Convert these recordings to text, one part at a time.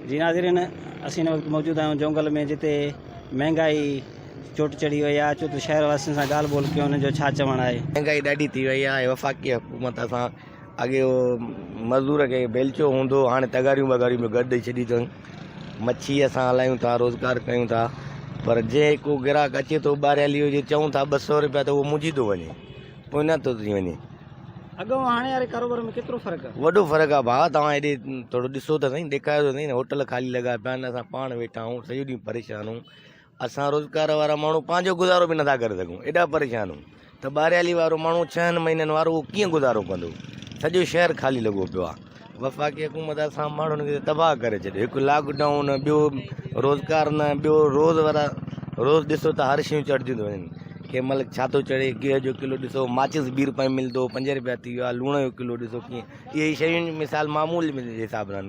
जी नाज़रीन, असीं हिन वक़्तु मौजूद आहियूं जंगल में, जिते महांगाई चोट चढ़ी वई आहे। अचो त शहर वासियुनि सां ॻाल्हि ॿोल कयूं, हुननि जो छा चवणु आहे। महंगाई ॾाढी थी वई आहे। वफ़ाक़ी हुकूमत सां अॻे मज़दूर खे बेलचो हूंदो, हाणे तगारियूं वगारियूं बि गॾु ॾेई छॾी अथऊं। मच्छी असां हलायूं था, रोज़गार कयूं था, पर जंहिं को ग्राहक अचे थो ॿाहिरि हुजे, चऊं था 200 रुपया, त उहो मुंझी थो वञे, पोइ न थो थी वञे। अॻों हाणे वारे कारोबार में केतिरो फ़र्क़ु आहे? वॾो फ़र्क़ु आहे भाउ। तव्हां हेॾे थोरो ॾिसो त सही, ॾेखारियो त सही न, होटल ख़ाली लॻा पिया आहिनि, असां पाण वेठा आहियूं, सॼो ॾींहुं परेशान आहियूं। असां रोज़गार वारा माण्हू पंहिंजो गुज़ारो बि नथा करे सघूं, एॾा परेशान आहियूं। त ॿाहिरि वारो माण्हू 6 महीननि वारो उहो कीअं गुज़ारो कंदो? सॼो शहर ख़ाली लॻो पियो आहे। वफ़ाक़ी हुकूमत असां माण्हुनि खे तबाह करे छॾियो। हिकु लॉकडाउन, ॿियो रोज़गार न, ॿियो रोज़ ॾिसो त हर शयूं चढ़दियूं थी वञनि। कंहिं महिल छा थो चढ़े, गिह जो किलो ॾिसो, माचिस 20 रुपए में मिलंदो, 5 रुपया थी वियो आहे। लूण जो किलो ॾिसो कीअं, इहे शयूं मिसाल मामूल जे हिसाब सां।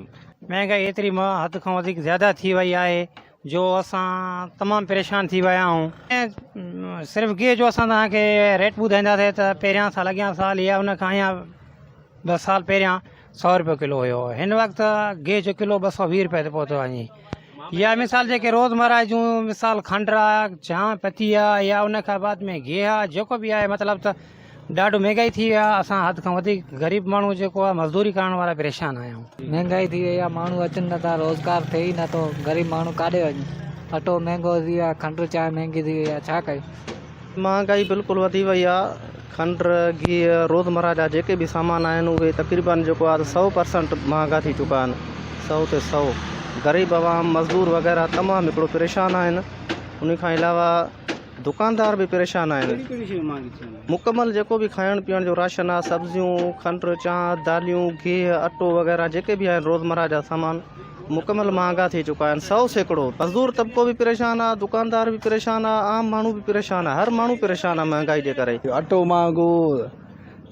महंगाई एतिरी हद खां वधीक ज़्यादा थी वई आहे जो असां तमामु परेशान थी विया आहियूं। ऐं सिर्फ़ु गिह जो असां तव्हांखे रेट ॿुधाईंदासीं त पहिरियां साल, अॻियां साल या उन खां या 2 साल पहिरियां 100 रुपये किलो हुयो। हिन वक़्तु गिह जो किलो 220 रुपये ते पहुतो वञे। या मिसाल जेके रोज़मर्रा जूं मिसाल खंड आहे, चांहि पती आहे, या उन खां बाद में गिह आहे, जेको बि आहे, मतिलबु त ॾाढो महांगाई थी आहे। असां हद खां वधीक ग़रीब माण्हू जेको आहे, मज़दूरी करण वारा परेशान आहियूं। महंगाई थी वई आहे, माण्हू अचनि नथा, रोज़गार थिए ई नथो, ग़रीब माण्हू काॾे वञे। अटो महांगो थी वियो आहे, खंडु चांहि महांगी थी वई आहे, छा कयूं? महंगाई बिल्कुलु वधी वई आहे। खंड, गिह, रोज़मर्रा जा जेके बि सामान आहिनि, उहे तक़रीबन जेको आहे 100% महांगा थी चुका आहिनि। 100 ते 100। ग़रीब आवाम, मज़दूर वग़ैरह तमामु हिकिड़ो परेशान आहिनि। उन खां अलावा दुकानदार बि परेशान आहिनि। मुकमल जेको बि खाइण पीअण जो राशन आहे, सब्जियूं, खंडु, चांहि, दालियूं, गिह, अटो वग़ैरह जेके बि आहिनि रोज़मर्रा जा सामान, मुकमल महांगा थी चुका आहिनि। 100%। मज़दूर तबिको बि परेशान आहे, दुकानदार बि परेशान आहे, आम माण्हू बि परेशान आहे, हर माण्हू परेशान आहे महंगाई जे करे। अटो महांगो,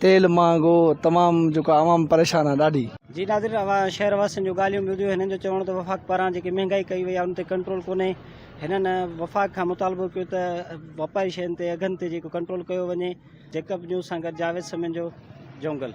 तेल महांगो, तमामु जेको आवाम परेशान आहे ॾाढी। जी नाज़रीन, शहर वासियुनि जो ॻाल्हियूं ॿुधियूं। हिननि जो चवणु त वफ़ाक़ पारां जेकी महांगाई कई वई आहे, उन ते कंट्रोल कोन्हे। हिननि वफ़ाक़ खां मुतालबो कयो त वापारी शयुनि ते, अघनि ते जेको कंट्रोल कयो वञे। जेकब न्यूज़ सां गॾु जावेद समें जो जंगल।